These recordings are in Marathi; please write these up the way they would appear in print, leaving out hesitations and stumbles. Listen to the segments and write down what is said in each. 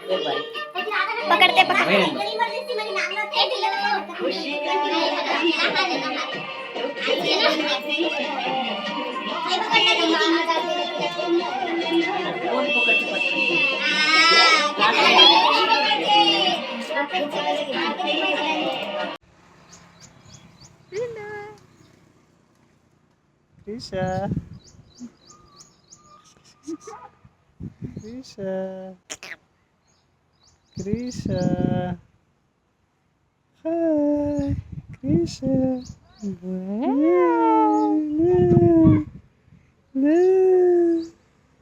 पकडते Krisha. Krisha. Krisha. Hi. Krisha.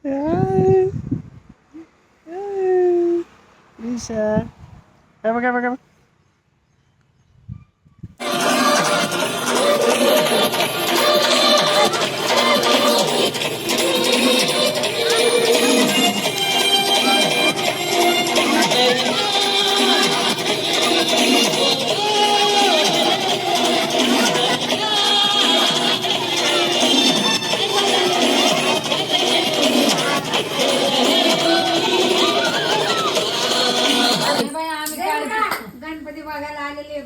Hi. Krisha. Come. Ganpati बघायला आलेले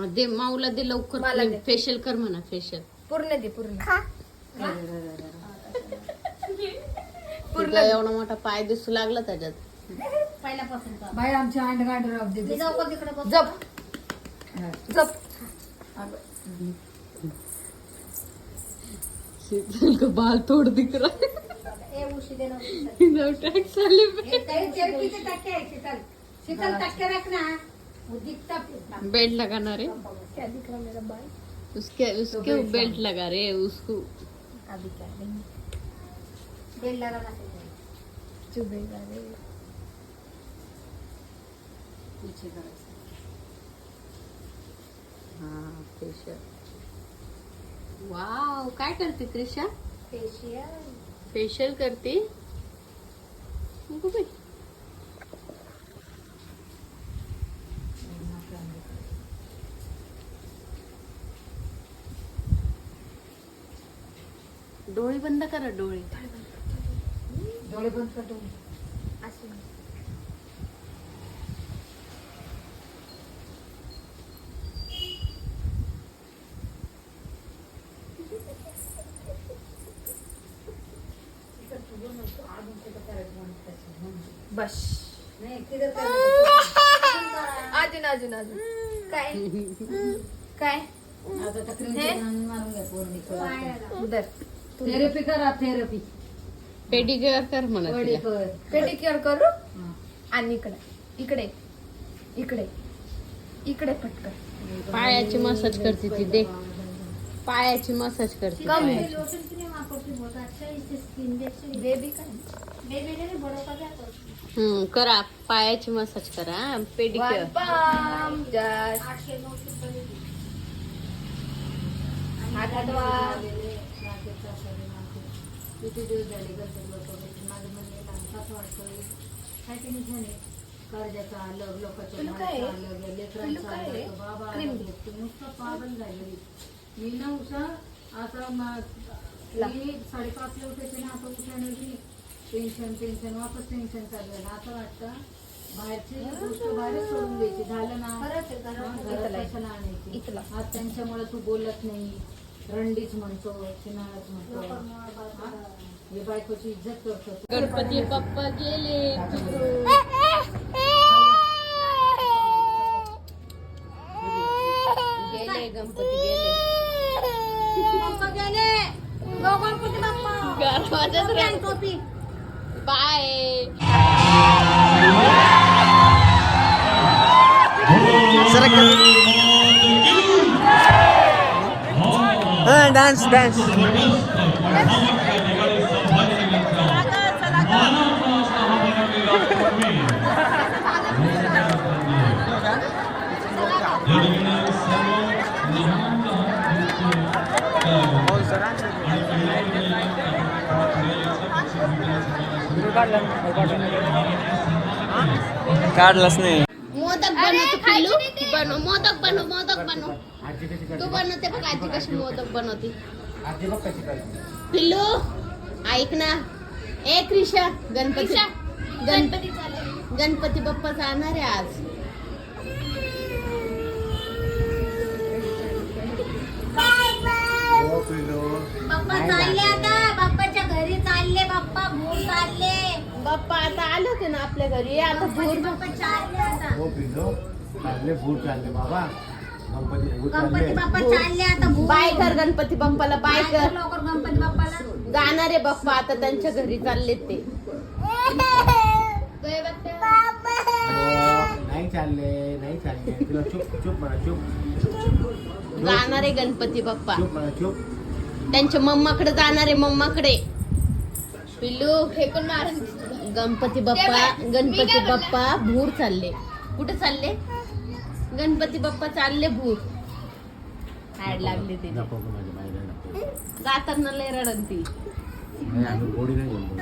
दे माऊला दे लवकर फेशियल कर म्हणा फेशियल पूर्ण दे पूर्ण एवढा मोठा पाय दिसू लागला त्याच्यात पहिल्यापासून बाई आमची अंड गांड राहू दे जप बाल तोड़ दिख रहा है शीतल टक्के रखना बेल्ट लगाना रे क्या दिख रहा मेरा बाल उसके बेल्ट लगा रे उसको अभी क्या बेल लगाना चुभेगा रे पीछे करायचं हाँ फेशियल वाव काय करते त्रिशा फेशियल करते नको बाई डोळे बंद करा डोळे डोळे बंद कर डोळे बस नाही किधर अजून काय काय आता तक्रीर मारून घ्या पोरणी दर थेरपी करा थेरपी पेडिक्युअर कर म्हणा तिला. कर पेडिक्युअर करू आणि इकडे पटकन पायाची मसाज करते ती दे पायाची मसाज करते पायाची. करा पायाची मसाज करा पेडिक्युअर किती दिवस झाले गणपती बाप्पापासून माझं म्हणणे असं वाटतं काय टेन्शन आहे कर्जाचं आलं लोकांच्या मालाचं आलं लेकरांचं आलं बाबा नुसतं पागल झालेली मी ना उषा आता 5:30 उठायचे ना आता उठायला टेन्शन वापस टेन्शन चालू आहे आता वाटतं बाहेरची गोष्ट बाहेरच सोडून द्यायची झालं ना घरात कशाला आणायची आज त्यांच्यामुळे तू बोलत नाही रंडीच म्हणतो चिनाळच म्हणतो हे बायकोची इज्जत करतो गणपती बाप्पा गेले गणपती गेले टोपी बाय डान्स काढलाच नाही मोदक बनवतो पिल्लू मोदक बनव तू बनवते बघ आजी कशी मोदक बनवते आजी बघ कशी करते. पिल्लू ऐक ना. ए क्रिशा गणपती गणपती बाप्पा जाणार आहे आज. हो पिलो. बाप्पा चालले आता, बाप्पाच्या घरी चालले, बाप्पा भूर चालले. बाप्पा आता आले होते ना आपल्या घरी. आता भूर बाप्पा चालले आता. हो पिलो. चालले भूत चालले बाबा. गणपती भूत गणपती चालले. बाप्पा चालले आता भूर. बाय कर गणपती बाप्पाला. बाय कर. लवकर गणपती बाप्पाला. जाणार आहे बाप्पा आता त्यांच्या घरी चालले ते. हो, नाही चालले नाही चालले. तुला चुप चुप म्हणा चुप. जाणार आहे गणपती बाप्पा. चुप म्हणा चुप. त्यांच्या मम्माकडे जाणार आहे. मम्माकडे. पिल्लू फेकून मार. गणपती बाप्पा भूर चालले. कुठे चालले? गणपती बाप्पा चालले भूर. ऍड लागली ते. नको गं माझ्या बाईला नको. जाताना लय रडती. नाही, आम्ही गोडी नाही बोलतो.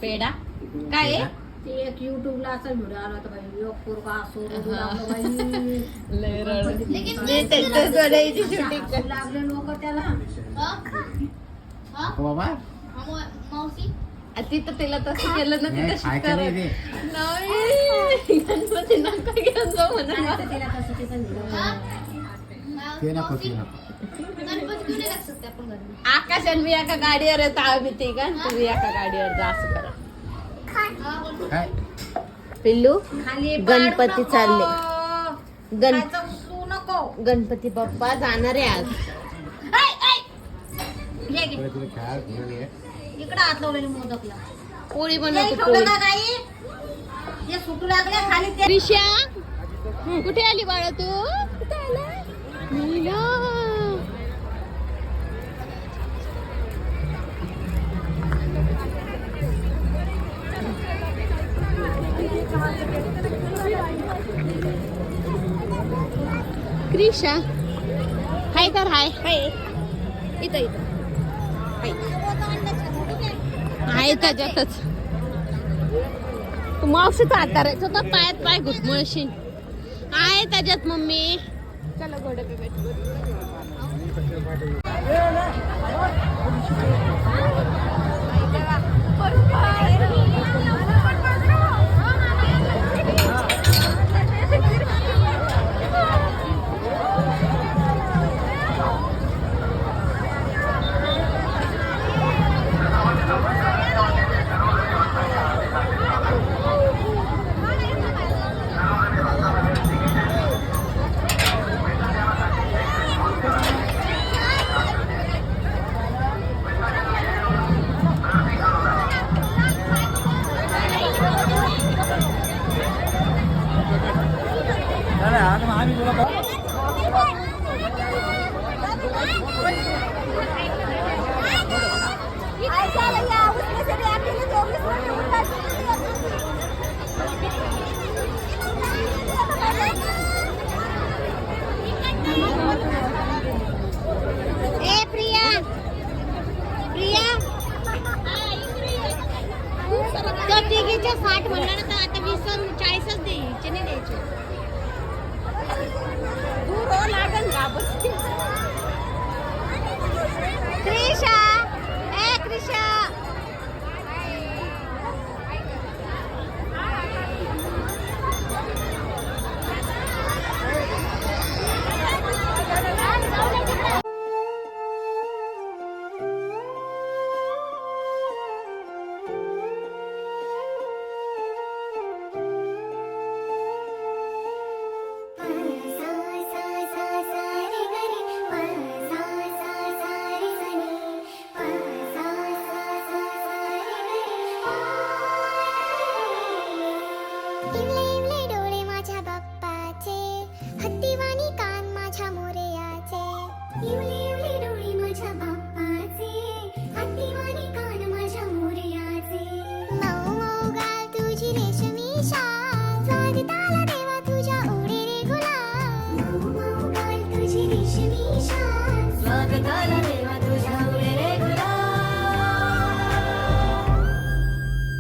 पेडा काय आहे? ते एक युट्यूबला असा व्हिडिओ आला होता बाई. एक पोरगा असो रडू हा. लागलं बाई. लय रडती. लेकिन मी त्यांच्याच वडायची हसू शूटिंग. लागले लोक त्याला. हो बाबा. तिथं तिला तसं केलं ना नाही, तिथं खायचं नाही रे. नाही गणपती नका घेऊन जाऊ म्हणा. नाही तर तिला तसं तिथं ते नको ते नको. आकाश आणि मी एका गाडीवर येतो आम्ही ते का तुम्ही एका गाडीवर जा असं करा. काय पिल्लू खाली गणपती चालले. गण खायचं उचलू नको. गणपती बाप्पा जाणार आहे आज. हे घे. तुला खेळायला घेऊन ये. इकडं हात लावलेले मोदकला. पोळी हे बनवते ठेवलं पोळी. का काही? हे सुटू लागले खाली ते. त्रिशा कुठे आली बाळा तू? कुठे आला? नीला. क्रिशा हाय तर हाय इथं इथं. आहे त्याच्यातच. तू मावशीचा हात धरायचं होतं. पायात पाय घुसमळशील. आहे त्याच्यात मम्मी. चला घोडे पे बैठ. ए प्रिया प्रिया त्या तिघीच्या 60 म्हणलं ना, तर आता 20 40च दे. हिचे नाही द्यायचे. दूर हो लागन गाबस. क्रिशा ए क्रिशा.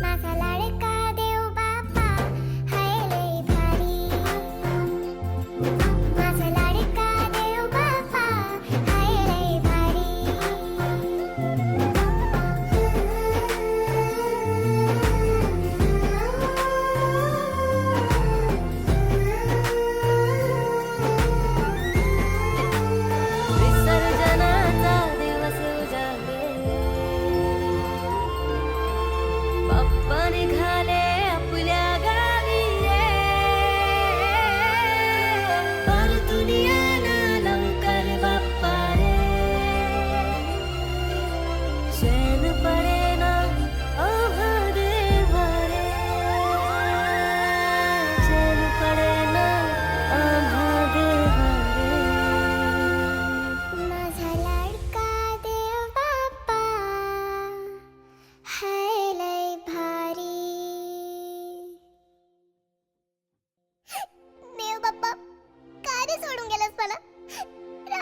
माझा लाडका देव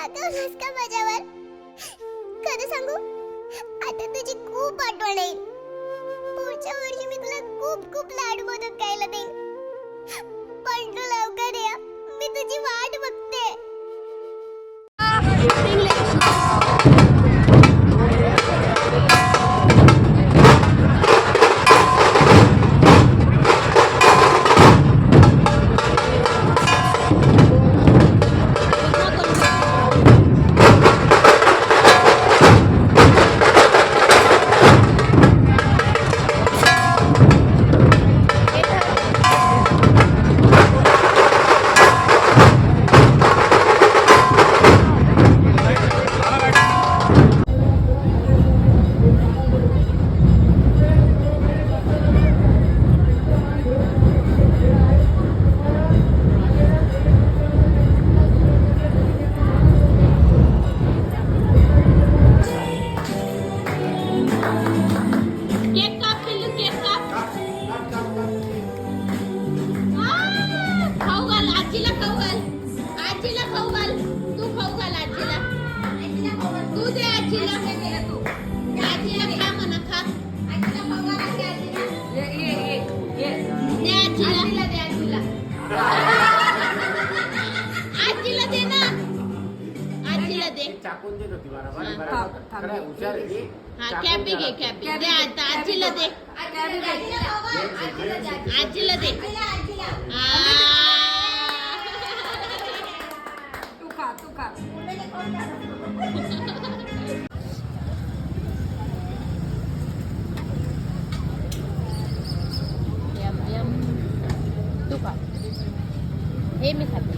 रागवलास का माझ्यावर? खरं सांगू, आता तुझी खूप आठवण येईल. पुढच्या वर्षी मी तुला खूप खूप लाडू मोदक खायला देईन. पण तू लवकर ये, मी तुझी वाट बघते. केक काप पिल्लू, केक काप. खाऊ घाल आजीला, खाऊ घाल आजीला, खाऊ घाल. तू खाऊ घाल आजीला. तू दे आजीला. आजीला खा म्हणा, खा. दे आजीला. आजीला दे ना. आजीला दे. चाकून देत होती मला. खरं हुशार आहे ती. हा कॅपी घे, कॅपी दे. आता आजीला दे. आजीला दे. तू खा यम यम. तू खा. हे मी खाते.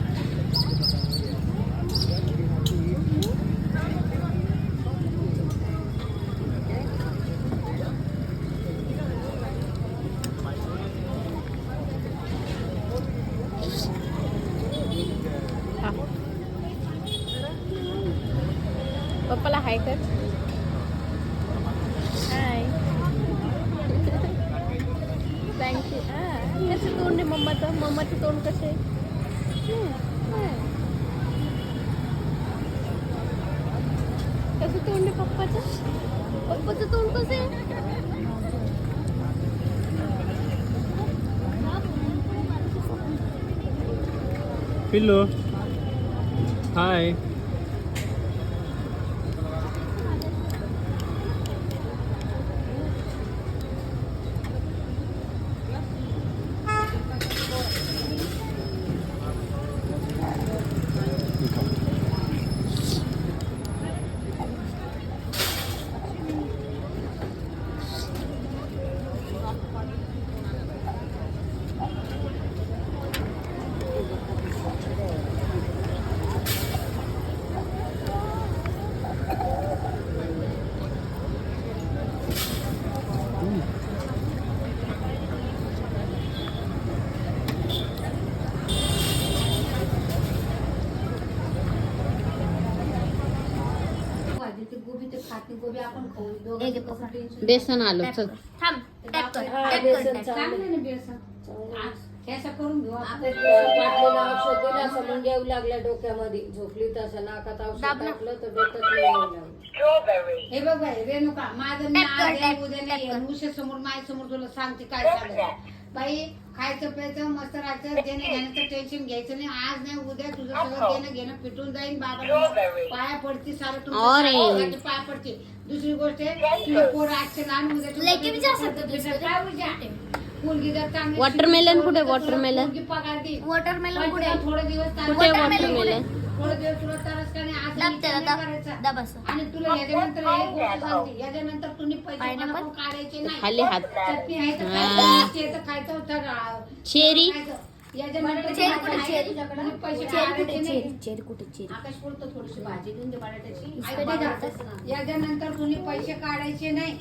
पप्पाला हाय कर. हाय. थँक्यू. कसं तोंड आहे मम्माचं तोंड कसं आहे? कसं तोंड आहे पप्पाचं तोंड कसं आहे? पिल्लू हाय. गोबी आपण खाऊ दोघं. बेसन आलो चल. थांब. टॅप कर. चांगलं ना बेसन. असं करून घेऊ आपण. वाटलेलं औषध दिलं असं मुंग्या येऊ लागल्या डोक्यामध्ये. झोपली तसं नाकात औषध टाकलं तर डोक्यात नाही येऊ लागलं. हे बघ बाई रेणुका, माझं मी आज आहे, उद्या नाही आहे. उशे समोर माझ्यासमोर तुला सांगते काय सांगायचं. बाई खायचं प्यायचं मस्त राहायचं. देणं घेण्याचं टेन्शन घ्यायचं नाही. आज नाही उद्या तुझं सगळं देणं घेणं पिटून जाईल. बाबा पाया पडते सारं तुमच्या पाया पडते. दुसरी गोष्ट आहे तुला पोरं आजचे लहान उद्या मुलगी जर चांगली वॉटरमेलन कुठे? वॉटरमेलन मुलगी पगार दे. वॉटरमेलन कुठे? थोडे दिवस कुठे वॉटरमेलन? थोडे दिवस तुला तरच का नाही आज दाब नाही त्याला, करायचा. दाब असं. आणि तुला याच्यानंतर एक गोष्ट सांगते. याच्यानंतर तुम्ही पैसे कोणाकडून काढायचे नाही. खाली हात. चटणी आहे तर खायचं, मिरची आहे तर खायचं होतं. चेरी याच्यानंतर चेरी तुम्ही कुठे? चेरी तुम्ही पैसे चेरी काढायचे कुठे? नाही. चेरी कुठे? चेरी. आकाश बोलतो थोडीशी भाजी देऊन दे बटाट्याची. कधी जातात? याच्यानंतर तुम्ही पैसे काढायचे नाही.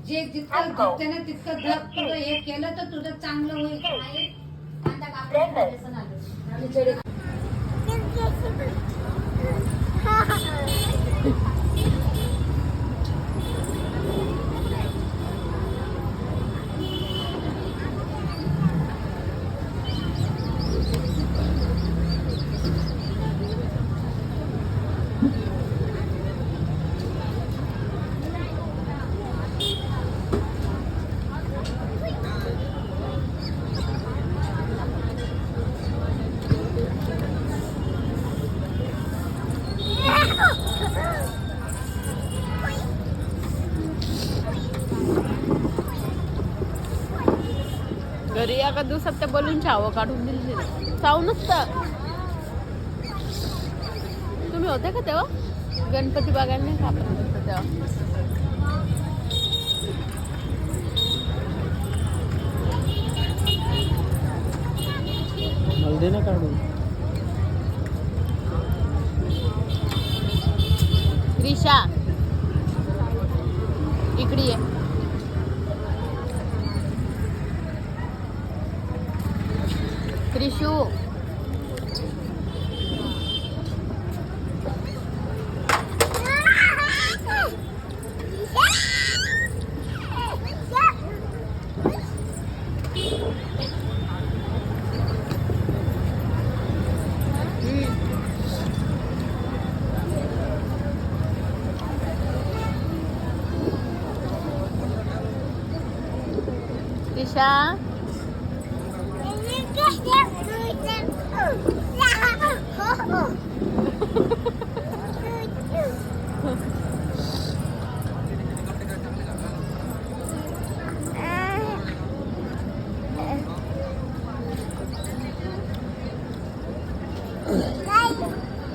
जे जितकं जितकं ना तितकं धर. तुझं हे केलं तर तुझं चांगलं होईल. कांदा कापून बेसन आलं. खिचडी एका दिवसात त्या बलूनची हवा काढून दिली चावू नसतं. तुम्ही होते का तेव्हा गणपती बघायला नाही का आपण होतो तेव्हा? मला दे ना काढून. रिशा इकडे ये. त्रिशू रिशा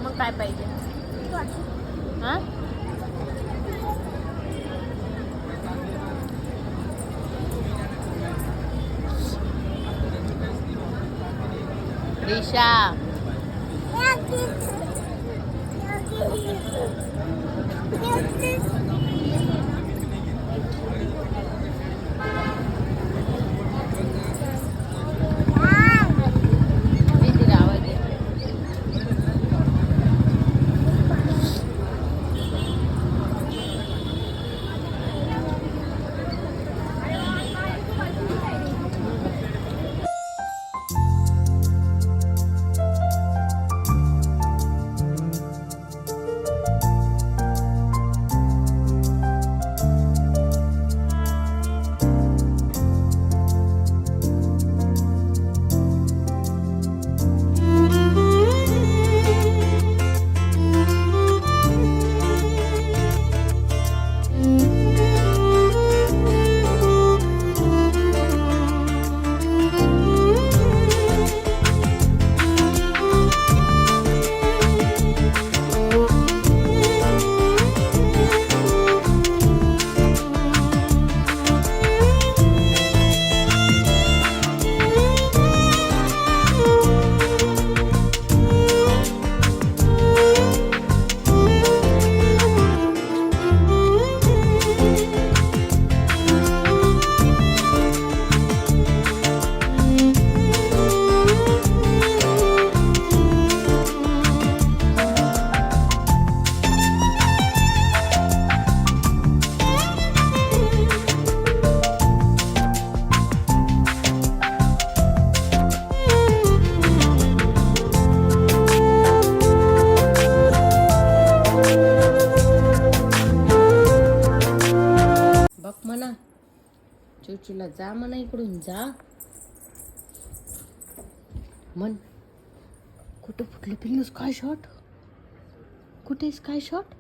मग काय पाहिजे हा? रिशा दीदीला आवाज दे. म्हणा चूचूला जा म्हणा इकडून जा म्हण. कुठे फुटले पिल्लू स्काय शॉट? कुठे स्काय शॉट?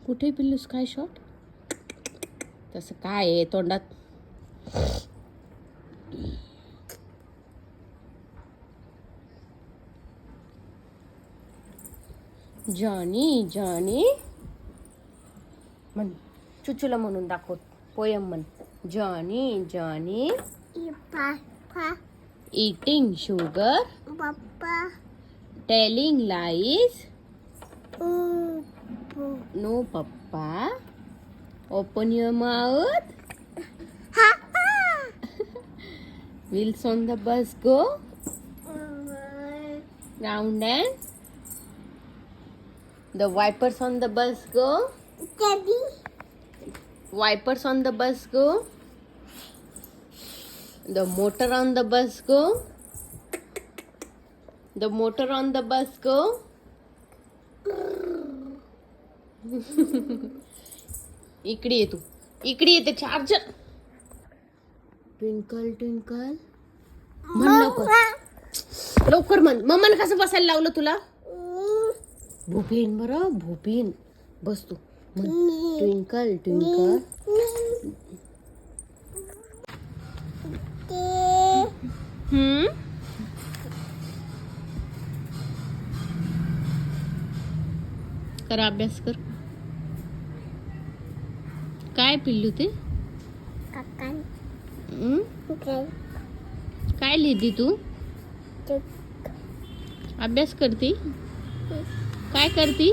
कुठे पिल्लू स्काय शॉट? तसं काय आहे तोंडात? जॉनी जॉनी म्हण. चुचूला म्हणून दाखव. पोयम म्हण. Johnny Johnny eating sugar, Papa, telling lies, no papa, open your mouth, wheels on the bus go round and the wipers on the bus go, Daddy, wipers on the bus go, the motor on the bus go, the motor on the bus go. इकडे ये तू. इकडे येते चार्जर. ट्विंकल ट्विंकल म्हण लवकर. लवकर म्हण. मम्माने कसं बसायला लावलं तुला? भूपेन बरं भूपेन. बस तू म्हण. Twinkle twinkle. कर अभ्यास कर. काय पिल्लू ते? काय लिहिती तू? अभ्यास करती? काय करती?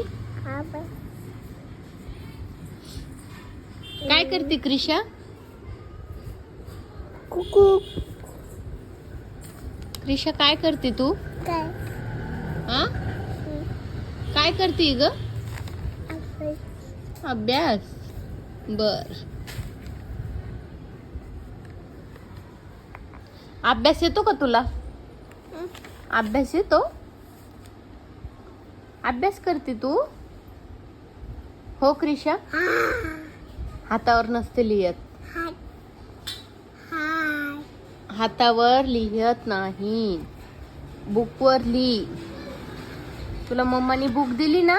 काय करते क्रिशा? क्रिशा काय करते तू? हा? काय करते ग? अभ्यास. बर. अभ्यास येतो का तुला? अभ्यास येतो? अभ्यास करते तू? हो क्रिशा? हातावर नसते लिहत. हातावर लिहत नाही, बुकवर लिही. तुला मम्मानी बुक दिली ना?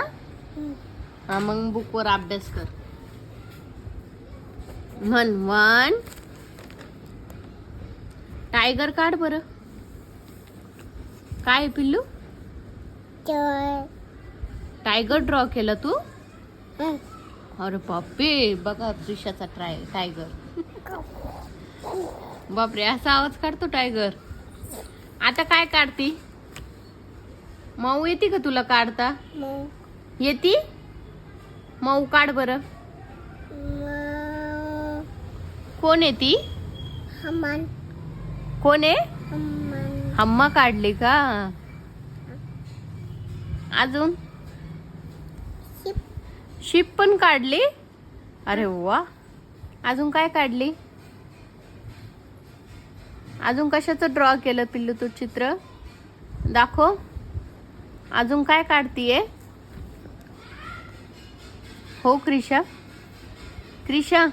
हा, मग बुकवर अभ्यास कर. म्हण 1. टायगर काढ बरं. काय पिल्लू? टायगर ड्रॉ केला तू? अरे बापरे, बघा क्रिशाचा टायगर. बापरे, असा आवाज काढतो टायगर. आता काय काढती? माऊ येते का तुला काढता? येती? माऊ काढ बरं. कोण येती? कोण आहे? हम्मा काढली का? अजून शिप पण काढली. अरे वा. अजून काय काढली? अजून कशाचं ड्रॉ केलं पिल्लू तू चित्र? दाखव. अजून काय काढतीये? हो क्रिशा? क्रिशा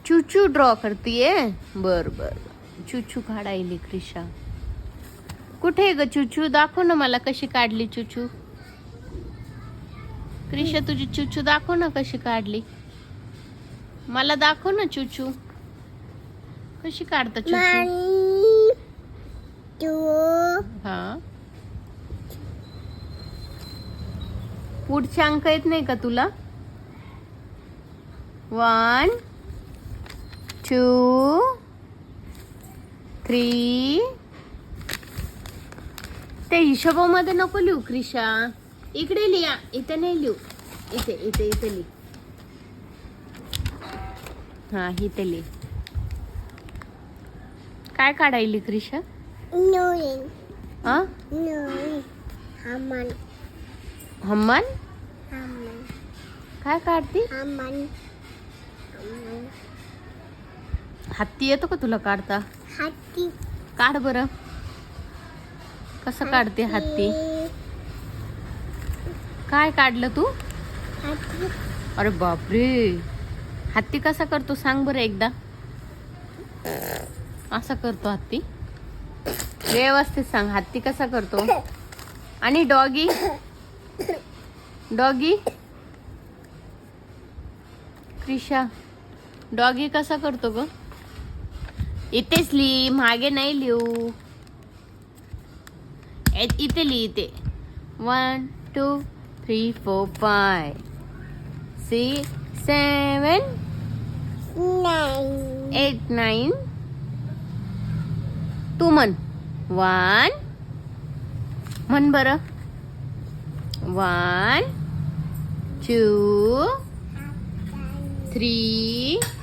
चूचू ड्रॉ करतीये. बर बर, चूचू काढायली क्रिशा. कुठे ग चूचू? दाखव ना मला कशी काढली चूचू. क्रिशा तुझी चूचू दाखव ना कशी काढली. मला दाखव ना चूचू कशी काढता चूचू. हा, पुढचे अंक येत नाही का तुला? 1 2 3. ते हिशोबामध्ये नको लिहू क्रिशा. इकडे लिहा, इथे नाही लिहू. इथे इथे इथे लिह. हा, इथे लिह. काय काढायली क्रिशा? हा, हम्मान. काय काढती? हत्ती येतो का तुला काढता? काढ बरं. कसं काढते हत्ती? काय काढलं तू? अरे बापरे, हत्ती कसा करतो सांग बरं एकदा. असा करतो हत्ती? व्यवस्थित सांग, हत्ती कसा करतो? आणि डॉगी? डॉगी क्रिशा, डॉगी कसा करतो ग? इथेच लिही, मागे नाही लिहू. इथे लिही, इथे. 1 2 3 4 5 6 7 8 9. तू म्हण 1. म्हण बरं. 1 2 3